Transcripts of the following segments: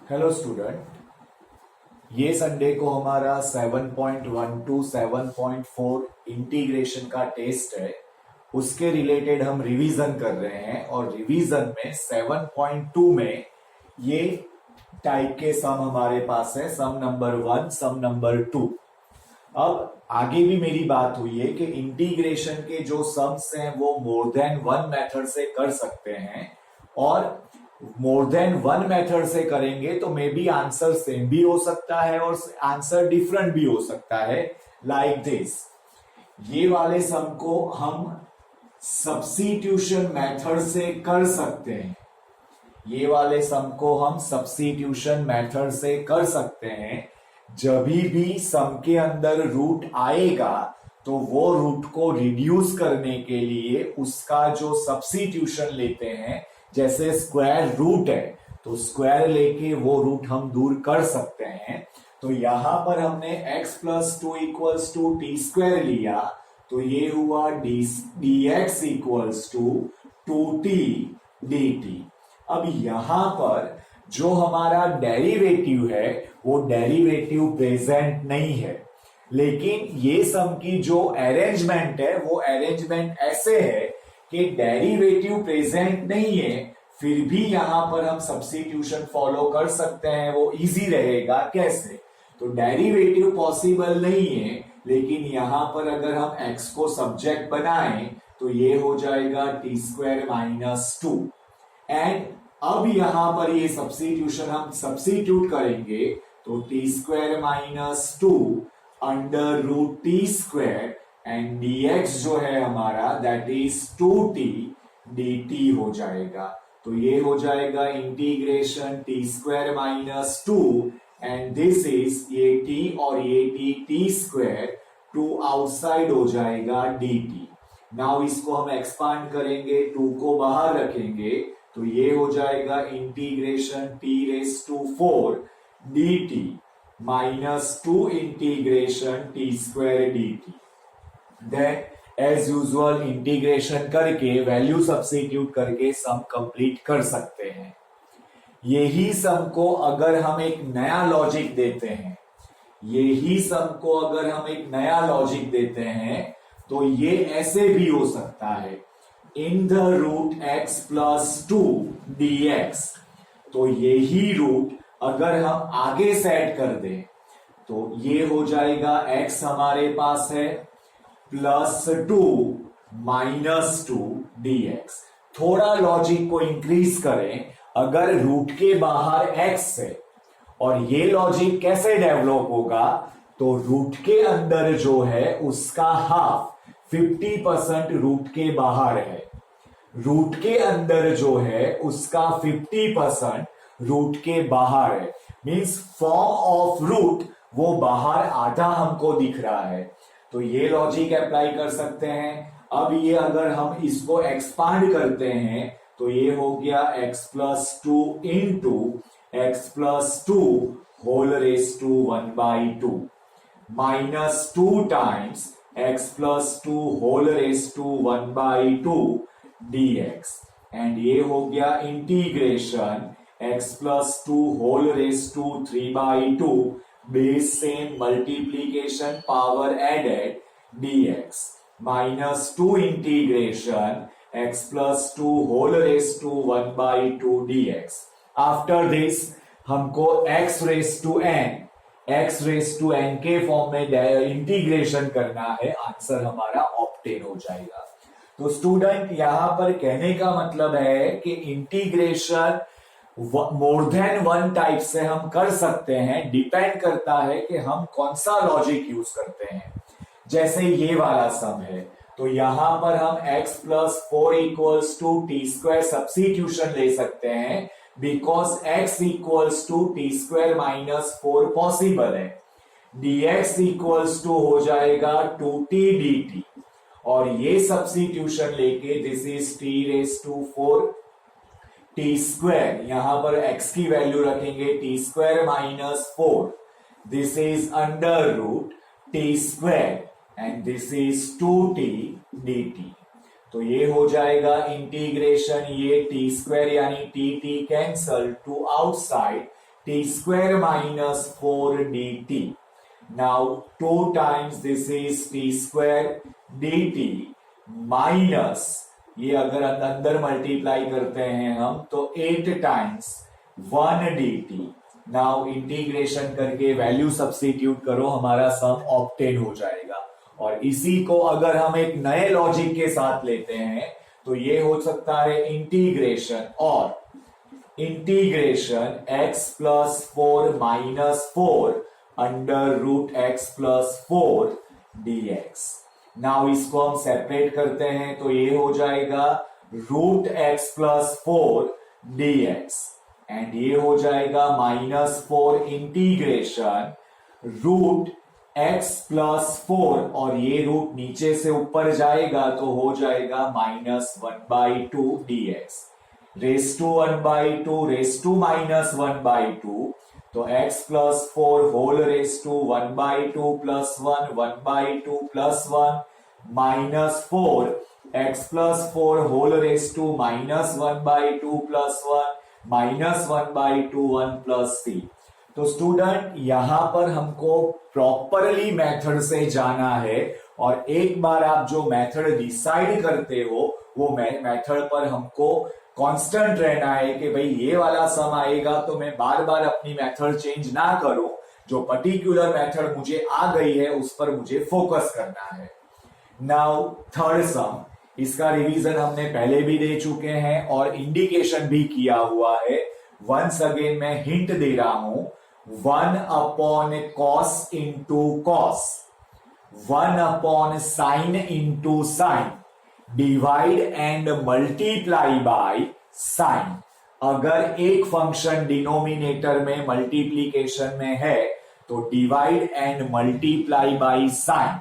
Hello student, ये Sunday को हमारा 7.1 टू 7.4 इंटीग्रेशन का टेस्ट है। उसके रिलेटेड हम रिवीजन कर रहे हैं और रिवीजन में 7.2 में ये टाइप के सम हमारे पास है, सम नंबर 1, सम नंबर 2। अब आगे भी मेरी बात हुई है कि इंटीग्रेशन के जो सम्स हैं वो मोर देन वन मेथड से कर सकते हैं और मोर देन वन मेथड से करेंगे तो मे बी आंसर सेम भी हो सकता है और आंसर डिफरेंट भी हो सकता है। लाइक दिस, ये वाले सम को हम सब्स्टिट्यूशन मेथड से कर सकते हैं। ये वाले सम को हम सब्स्टिट्यूशन मेथड से कर सकते हैं। जब भी सम के अंदर रूट आएगा तो वो रूट को रिड्यूस करने के लिए उसका जो सब्स्टिट्यूशन लेते हैं, जैसे स्क्वायर रूट है तो स्क्वायर लेके वो रूट हम दूर कर सकते हैं। तो यहां पर हमने x plus two equals to t square लिया तो ये हुआ dx equals to 2t dt। अब यहां पर जो हमारा डेरिवेटिव है वो डेरिवेटिव प्रेजेंट नहीं है, लेकिन ये सम की जो अरेंजमेंट है वो अरेंजमेंट ऐसे है कि डेरिवेटिव प्रेजेंट नहीं है, फिर भी यहां पर हम सब्स्टिट्यूशन फॉलो कर सकते हैं। वो इजी रहेगा। कैसे? तो डेरिवेटिव पॉसिबल नहीं है, लेकिन यहां पर अगर हम x को सब्जेक्ट बनाएं तो ये हो जाएगा टी स्क्वायर माइनस 2। एंड अब यहां पर ये सब्स्टिट्यूशन हम सब्स्टिट्यूट करेंगे तो t square minus 2 under root t square and dx जो है हमारा दैट इज 2t dt हो जाएगा। तो ये हो जाएगा integration t square minus 2 and this is ये t और ये t स्क्वायर 2 आउटसाइड हो जाएगा dt। नाउ इसको हम एक्सपांड करेंगे, 2 को बाहर रखेंगे तो ये हो जाएगा integration t raise to 4 dt minus 2 integration t square dt। Then as usual integration करके वैल्यू सब्स्टिट्यूट करके सम कंप्लीट कर सकते हैं। यही सम को अगर हम एक नया लॉजिक देते हैं, यही सम को अगर हम एक नया लॉजिक देते हैं तो ये ऐसे भी हो सकता है, in the root x plus 2 dx। तो यही रूट अगर हम आगे सेट कर दें तो ये हो जाएगा x हमारे पास है प्लस 2 माइनस 2 dx। थोड़ा लॉजिक को इंक्रीज करें, अगर रूट के बाहर x है और ये लॉजिक कैसे डेवलप होगा तो रूट के अंदर जो है उसका हाफ 50% रूट के बाहर है, रूट के अंदर जो है उसका 50% रूट के बाहर है। मींस फॉर्म ऑफ रूट वो बाहर आधा हमको दिख रहा है। तो ये लॉजिक अप्लाई कर सकते हैं। अब ये अगर हम इसको एक्सपांड करते हैं तो ये हो गया x plus 2 into x plus 2 whole raise to 1/2 minus 2 times x plus 2 whole raise to 1/2 dx। And ये हो गया integration x plus 2 whole raise to 3/2 base same multiplication power added dx minus 2 integration x plus 2 whole raise to 1/2 dx। After this हमको x raise to n के form में integration करना है, answer हमारा obtain हो जाएगा। तो स्टूडेंट यहां पर कहने का मतलब है कि integration more than one type से हम कर सकते हैं, डिपेंड करता है कि हम कौन सा लॉजिक यूज करते हैं। जैसे ये वाला सम है तो यहां पर हम x plus 4 equals to t square substitution ले सकते हैं, because x equals to t square minus 4 possible है। dx इक्वल्स टू हो जाएगा 2t dt और ये सब्स्टिट्यूशन लेके this is t raise to 4 t square, यहां पर x की वैल्यू रखेंगे t square minus 4, this is under root t square and this is 2t dt। तो ये हो जाएगा इंटीग्रेशन, ये टी स्क्वायर यानी T cancel two outside t square minus 4dt. Now 2 times this is t square dt minus, ये अगर अंदर multiply करते हैं हम तो 8 टाइम्स 1 dt. नाउ इंटीग्रेशन करके वैल्यू सब्स्टिट्यूट करो, हमारा सम ऑब्टेन हो जाएगा. और इसी को अगर हम एक नए लॉजिक के साथ लेते हैं तो ये हो सकता है integration x plus 4 minus 4 under root x plus 4 dx. Now इसको हम सेपरेट करते हैं तो ये हो जाएगा root x plus 4 dx and ये हो जाएगा minus 4 integration root x plus 4 और ये रूट नीचे से ऊपर जाएगा तो हो जाएगा minus 1/2 dx. Raise to 1/2 raise to minus 1/2 तो x plus 4 whole raise to 1/2 plus 1 1/2 plus 1 minus 4 x plus 4 whole raise to minus 1/2 plus 1 minus 1/2 1 plus c. तो स्टूडेंट यहां पर हमको प्रॉपरली मेथड से जाना है और एक बार आप जो मेथड डिसाइड करते हो वो मेथड पर हमको कांस्टेंट रहना है कि भाई ये वाला सम आएगा तो मैं बार बार अपनी मेथड चेंज ना करूं, जो पर्टिकुलर मेथड मुझे आ गई है उस पर मुझे फोकस करना है. नाउ थर्ड सम, इसका रिवीजन हमने पहले भी दे चुके हैं और इंडिकेशन भी किया हुआ है. वंस अगेन मैं हिंट दे रहा हूं, 1 upon cos into cos, 1 upon sine into sine, divide and multiply by sine. अगर एक फंक्शन डिनोमिनेटर में मल्टीप्लीकेशन में है तो divide and multiply by sine.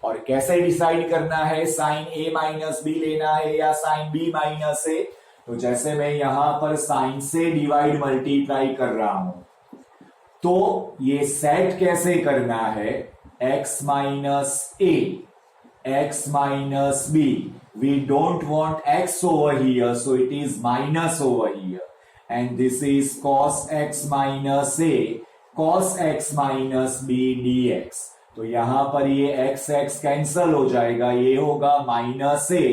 और कैसे डिसाइड करना है, साइन a माइनस बी लेना है या साइन b माइनस a? तो जैसे मैं यहां पर साइन से डिवाइड मल्टीप्लाई कर रहा हूं तो ये सेट कैसे करना है, x minus a, x minus b. We don't want x over here, so it is minus over here. And this is cos x minus a, cos x minus b dx. तो यहां पर ये x x cancel हो जाएगा, ये होगा minus a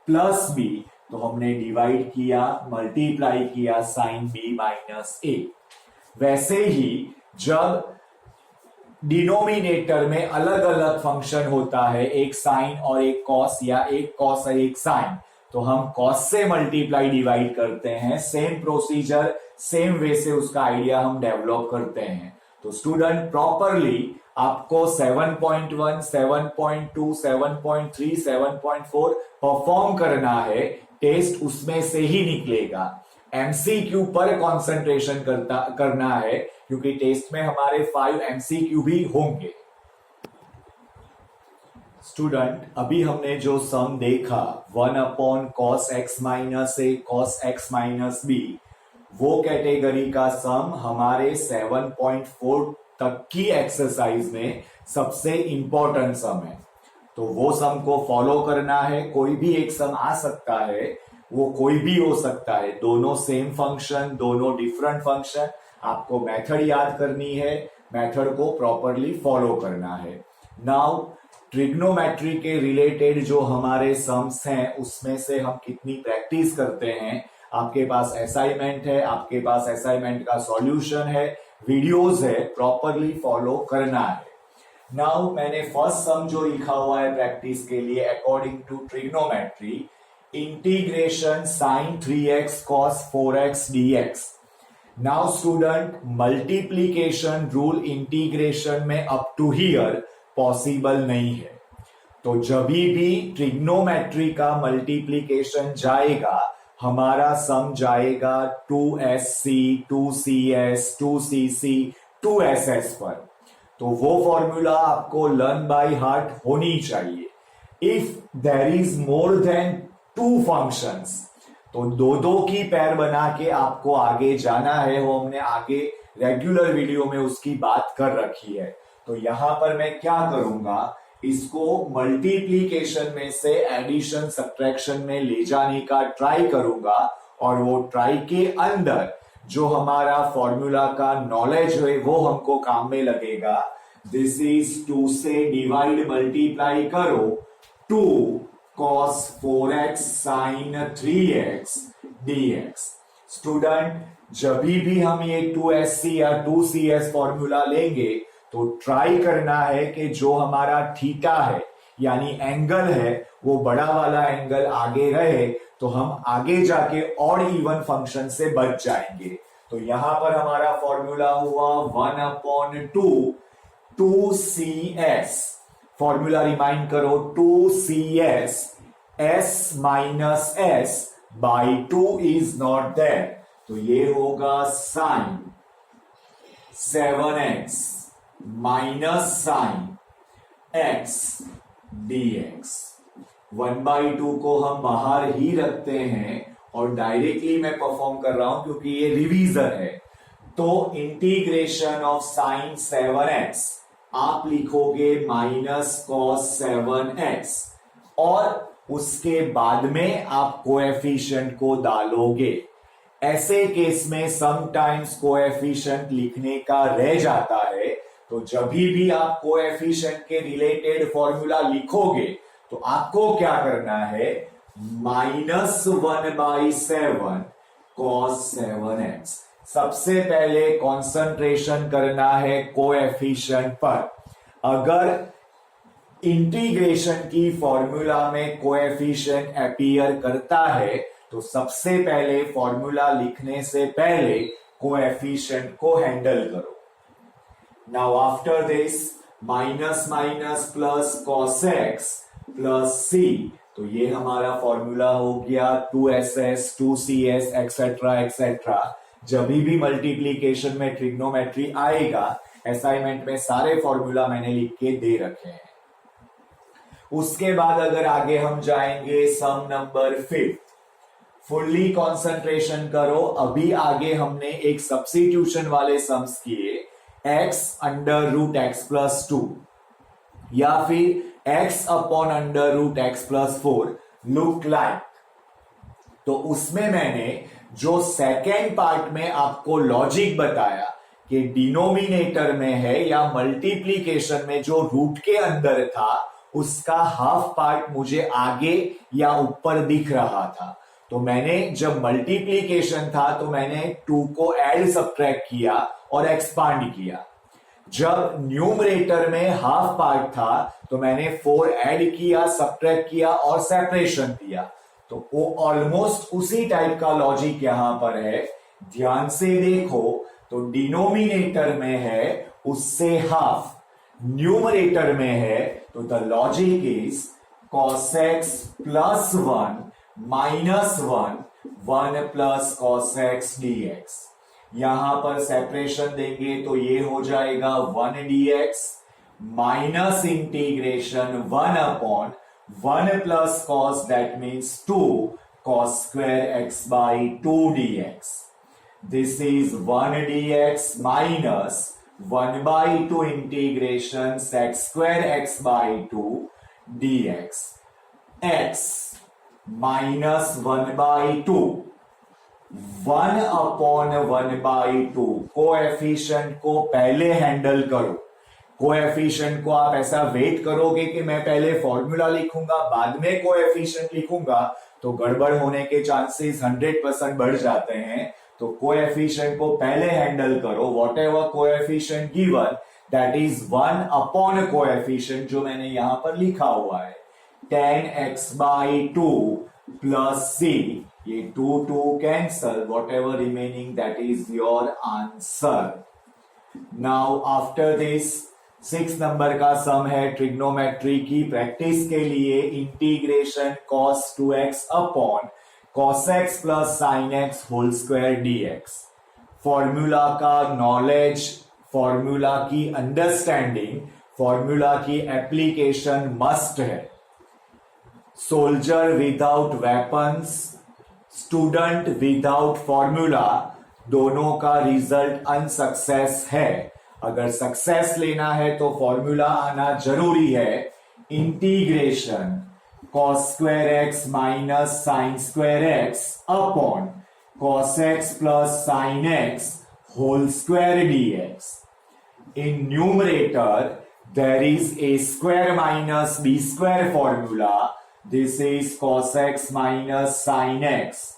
plus b. तो हमने डिवाइड किया, मल्टीप्लाई किया साइन b माइनस a. वैसे ही जब डिनोमिनेटर में अलग अलग फंक्शन होता है, एक साइन और एक कॉस या एक कॉस और एक साइन, तो हम कॉस से मल्टीप्लाई डिवाइड करते हैं. सेम प्रोसीजर सेम वे से उसका आइडिया हम डेवलप करते हैं. तो स्टूडेंट प्रॉपरली आपको 7.1, 7.2, 7.3, 7.4 परफॉर्म करना है. टेस्ट उसमें से ही निकलेगा. एमसीक्यू पर कंसंट्रेशन करना है क्योंकि टेस्ट में हमारे 5 एमसीक्यू भी होंगे. स्टूडेंट अभी हमने जो सम देखा 1 अपॉन कॉस एक्स माइनस ए कॉस एक्स माइनस बी, वो कैटेगरी का सम हमारे 7.4 तक की एक्सरसाइज में सबसे इंपॉर्टेंट सम है. तो वो सम को फॉलो करना है. कोई भी एक सम आ सकता है, वो कोई भी हो सकता है, दोनों सेम फंक्शन, दोनों डिफरेंट फंक्शन. आपको मेथड याद करनी है, मेथड को प्रॉपरली फॉलो करना है. नाउ ट्रिग्नोमेट्री के रिलेटेड जो हमारे सम्स हैं उसमें से हम कितनी प्रैक्टिस करते हैं. आपके पास असाइनमेंट है, आपके पास असाइनमेंट का सॉल्यूशन है, वीडियोस है, प्रॉपरली फॉलो करना है. नाउ मैंने फर्स्ट सम जो लिखा हुआ है प्रैक्टिस के लिए, according to trigonometry, integration sine 3x cos 4x dx. Now student multiplication rule integration में अप टू हियर पॉसिबल नहीं है. तो जब भी ट्रिग्नोमेट्री का मल्टीप्लीकेशन जाएगा हमारा सम जाएगा 2sc 2cs 2cc 2ss पर. तो वो फॉर्मूला आपको लर्न बाय हार्ट होनी चाहिए. If there is more than 2 functions तो दो की पैर बना के आपको आगे जाना है. वो हमने आगे रेगुलर वीडियो में उसकी बात कर रखी है. तो यहां पर मैं क्या करूंगा, इसको मल्टीप्लीकेशन में से एडिशन सब्ट्रैक्शन में ले जाने का ट्राई करूंगा और वो ट्राई के अंदर जो हमारा फॉर्मूला का नॉलेज है वो हमको काम में लगेगा। दिस इज 2 से डिवाइड मल्टीप्लाई करो 2 cos 4x sin 3x dx। Student, जब भी हम ये 2SC या 2CS फॉर्मूला लेंगे तो ट्राई करना है कि जो हमारा थीटा है यानी एंगल है वो बड़ा वाला एंगल आगे रहे, तो हम आगे जाके ऑड इवन फंक्शन से बच जाएंगे। तो यहां पर हमारा फॉर्मूला हुआ 1/2 2CS। फॉर्मूला रिमाइंड करो 2CS s minus s by 2 is not there, तो ये होगा sine 7x minus sine x dx। 1/2 को हम बाहर ही रखते हैं और डायरेक्टली मैं परफॉर्म कर रहा हूं क्योंकि ये रिवीजन है। तो इंटीग्रेशन ऑफ साइन 7x आप लिखोगे माइनस कॉस 7x और उसके बाद में आप कोएफिशिएंट को डालोगे। ऐसे केस में समटाइम्स कोएफिशिएंट लिखने का रह जाता है, तो जब भी आप कोएफिशिएंट के रिलेटेड फॉर्मूला लिखोगे तो आपको क्या करना है, -1/7 cos 7x। सबसे पहले कंसंट्रेशन करना है कोएफिशिएंट पर। अगर इंटीग्रेशन की फॉर्मूला में कोएफिशिएंट अपीयर करता है तो सबसे पहले फॉर्मूला लिखने से पहले कोएफिशिएंट को हैंडल करो। Now after this minus minus plus cos x plus c, तो ये हमारा फॉर्मूला हो गया 2SS 2CS एक्सेट्रा एक्सेट्रा। जब भी मल्टीप्लीकेशन में ट्रिग्नोमेट्री आएगा, असाइनमेंट में सारे फॉर्मूला मैंने लिख के दे रखे हैं। उसके बाद अगर आगे हम जाएंगे सम नंबर 5, फुल्ली कंसंट्रेशन करो। अभी आगे हमने एक सब्स्टिट्यूशन वाले सम्स किए, x under root x plus 2 या फिर x upon under root x plus 4 look like. तो उसमें मैंने जो सेकेंड पार्ट में आपको लॉजिक बताया कि डिनोमिनेटर में है या मल्टीप्लीकेशन में जो रूट के अंदर था उसका हाफ पार्ट मुझे आगे या ऊपर दिख रहा था, तो मैंने जब मल्टीप्लीकेशन था तो मैंने 2 को ऐड सब्ट्रैक्ट किया और एक्सपांड किया। जब न्यूमरेटर में हाफ पार्ट था तो मैंने 4 ऐड किया, सब्ट्रैक्ट किया और सेपरेशन दिया। तो वो ऑलमोस्ट उसी टाइप का लॉजिक यहां पर है। ध्यान से देखो तो डिनोमिनेटर में है उससे हाफ, न्यूमरेटर में है तो the logic is cos x plus 1 minus 1 plus cos x dx। यहां पर सेपरेशन देंगे तो ये हो जाएगा 1 dx minus integration 1/1 plus cos, that means 2 cos square x by 2 dx। This is 1 dx minus 1/2 integration sec square x by 2 dx। x minus 1/2 1/1/2 coefficient को पहले handle करो। कोएफिशिएंट को आप ऐसा वेट करोगे कि मैं पहले फॉर्मूला लिखूंगा बाद में कोएफिशिएंट लिखूंगा तो गड़बड़ होने के चांसेस 100% बढ़ जाते हैं। तो कोएफिशिएंट को पहले हैंडल करो। What ever coefficient given that is 1 upon coefficient जो मैंने यहां पर लिखा हुआ है 10x/2 प्लस c। ये 2 cancel, whatever remaining that is your answer. Now after this 6 number का सम है ट्रिग्नोमेट्री की प्रैक्टिस के लिए। Integration cos 2x upon cos x plus sin x whole square dx। Formula का knowledge, formula की understanding, formula की application must है। Soldier without weapons, student without formula, दोनों का रिजल्ट अनसक्सेस है। अगर सक्सेस लेना है तो फॉर्मूला आना जरूरी है। Integration cos square x minus sin square x upon cos x plus sin x whole square dx. In numerator, there is a square minus b square formula. This is cos x minus sin x.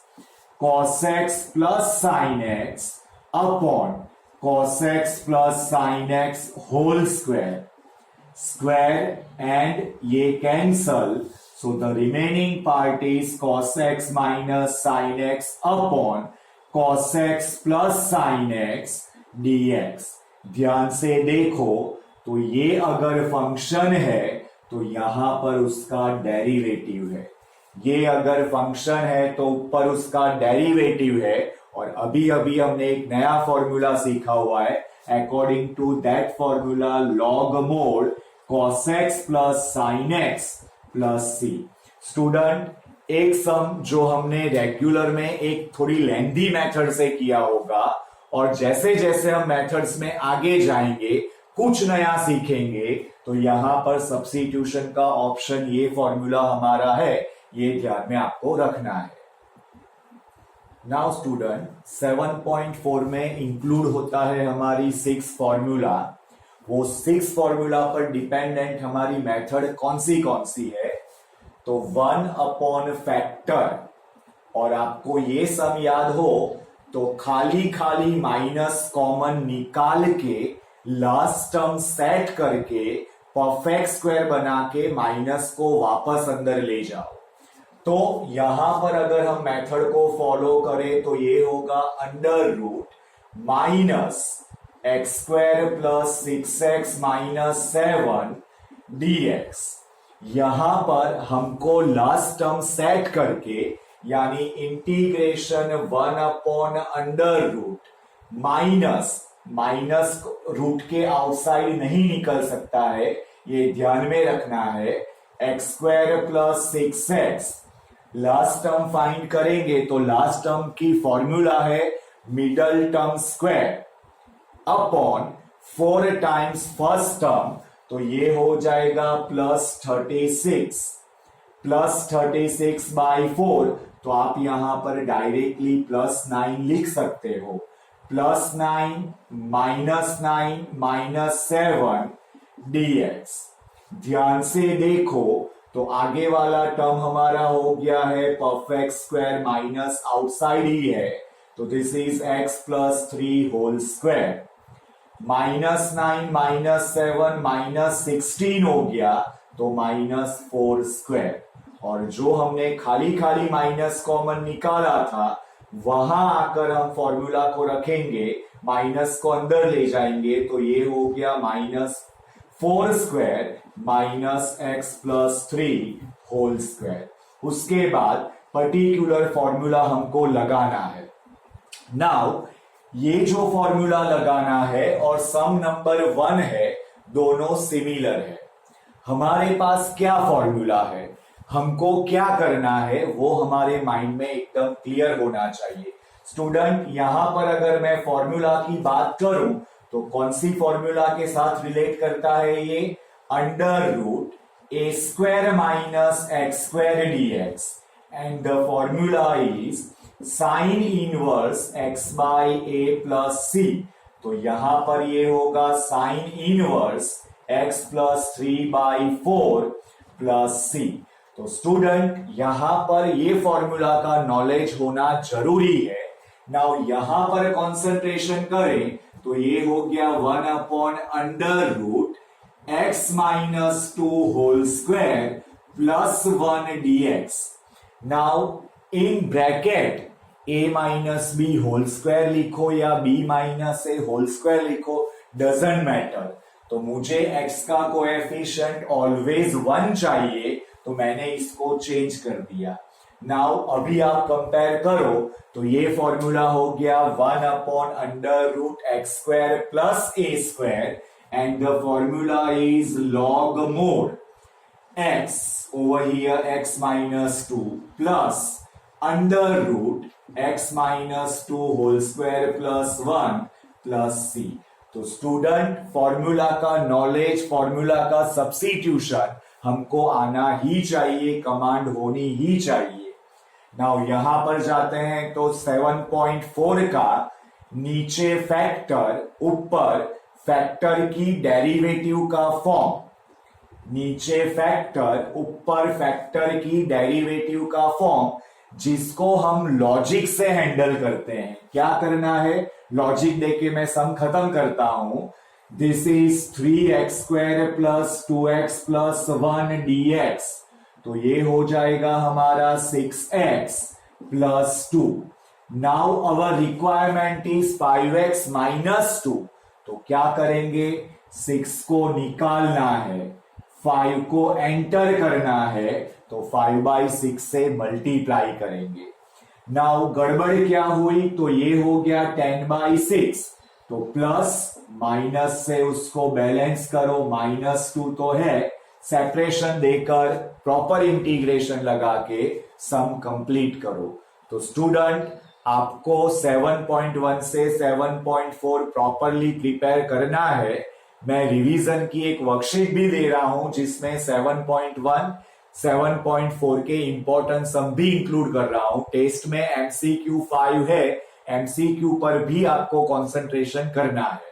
Cos x plus sin x upon cos x plus sin x whole square. Square and ye cancel. So the remaining part is cos x minus sin x upon cos x plus sin x dx. ध्यान से देखो तो ये अगर function है तो यहां पर उसका डेरिवेटिव है, ये अगर फंक्शन है तो ऊपर उसका डेरिवेटिव है। और अभी अभी हमने एक नया फॉर्मूला सीखा हुआ है, according to that formula log mod cos x plus sin x plus c। Student, एक सम जो हमने रेगुलर में एक थोड़ी लेंथी मेथड से किया होगा, और जैसे जैसे हम मेथड्स में आगे जाएंगे कुछ नया सीखेंगे, तो यहां पर सब्स्टिट्यूशन का ऑप्शन ये फॉर्मूला हमारा है, ये ध्यान में आपको रखना है। नाउ स्टूडेंट, 7.4 में इंक्लूड होता है हमारी 6 फॉर्मूला। वो 6 फॉर्मूला पर डिपेंडेंट हमारी मेथड कौन सी है? तो 1 अपॉन फैक्टर, और आपको ये सम याद हो तो खाली खाली माइनस कॉमन निकाल के लास्ट टर्म सेट करके परफेक्ट स्क्वायर बना के माइनस को वापस अंदर ले जाओ। तो यहां पर अगर हम मेथड को फॉलो करें तो ये होगा under root minus x square plus 6x minus 7 dx। यहां पर हमको लास्ट टर्म सेट करके, यानी integration 1 upon under root minus root के आउटसाइड नहीं निकल सकता है, ये ध्यान में रखना है। X square plus 6x, last term find करेंगे तो लास्ट टर्म की फॉर्मूला है middle term square upon 4 times first term, तो ये हो जाएगा प्लस 36 बाई 4। तो आप यहां पर डायरेक्टली प्लस 9 लिख सकते हो। Plus 9 minus 7 dx। ध्यान से देखो तो आगे वाला टर्म हमारा हो गया है परफेक्ट स्क्वायर, माइनस आउटसाइड ही है, तो this is x plus 3 whole square. -9 minus 7 minus 16 हो गया, तो -4 स्क्वायर। और जो हमने खाली खाली माइनस कॉमन निकाला था वहां आकर हम फॉर्मूला को रखेंगे, माइनस को अंदर ले जाएंगे, तो ये हो गया -4 square minus x plus 3 whole square. उसके बाद पर्टिकुलर फॉर्मूला हमको लगाना है। नाउ ये जो फॉर्मूला लगाना है और सम नंबर 1 है, दोनों सिमिलर है। हमारे पास क्या फॉर्मूला है, हमको क्या करना है, वो हमारे माइंड में एकदम क्लियर होना चाहिए। स्टूडेंट, यहां पर अगर मैं फॉर्मूला की बात करूं तो कौन सी फॉर्मूला के साथ रिलेट करता है ये? Under root A square minus x square dx, and the formula is sine inverse x by A plus C. तो यहां पर ये होगा sine inverse x plus 3/4 plus C. तो स्टूडेंट, यहां पर ये फॉर्मूला का नॉलेज होना जरूरी है। नाउ यहां पर कंसंट्रेशन करें तो ये हो गया 1 upon under root x minus 2 whole square plus 1 dx। Now in bracket a minus b whole square लिखो या b minus a whole square लिखो, डजेंट मैटर। तो मुझे x का कोएफिशिएंट ऑलवेज 1 चाहिए, तो मैंने इसको चेंज कर दिया। नाउ अभी आप कंपेयर करो तो ये फॉर्मूला हो गया 1 upon under root x square plus a square, and the formula is log mod x over here x minus 2 plus under root x minus 2 whole square plus 1 plus c। तो student, formula का knowledge, formula का substitution हमको आना ही चाहिए, command होनी ही चाहिए। Now यहां पर जाते हैं तो 7.4 का नीचे फैक्टर, ऊपर फैक्टर की डेरिवेटिव का फॉर्म, नीचे फैक्टर ऊपर फैक्टर की डेरिवेटिव का फॉर्म, जिसको हम लॉजिक से हैंडल करते हैं। क्या करना है, लॉजिक देके मैं सम खत्म करता हूं। This is 3x² plus 2x plus 1 dx, तो ये हो जाएगा हमारा 6x plus 2। Now our requirement is 5x minus 2, तो क्या करेंगे, 6 को निकालना है, 5 को एंटर करना है, तो 5/6 से मल्टीप्लाई करेंगे। नाउ गड़बड़ क्या हुई, तो ये हो गया 10/6, तो प्लस माइनस से उसको बैलेंस करो, -2 तो है, सेपरेशन देकर प्रॉपर इंटीग्रेशन लगा के सम कंप्लीट करो। तो स्टूडेंट, आपको 7.1 से 7.4 प्रॉपरली प्रिपेयर करना है। मैं रिवीजन की एक वर्कशीट भी दे रहा हूं जिसमें 7.1, 7.4 के इंपॉर्टेंट सम भी इंक्लूड कर रहा हूं। टेस्ट में MCQ 5 है, MCQ पर भी आपको कंसंट्रेशन करना है।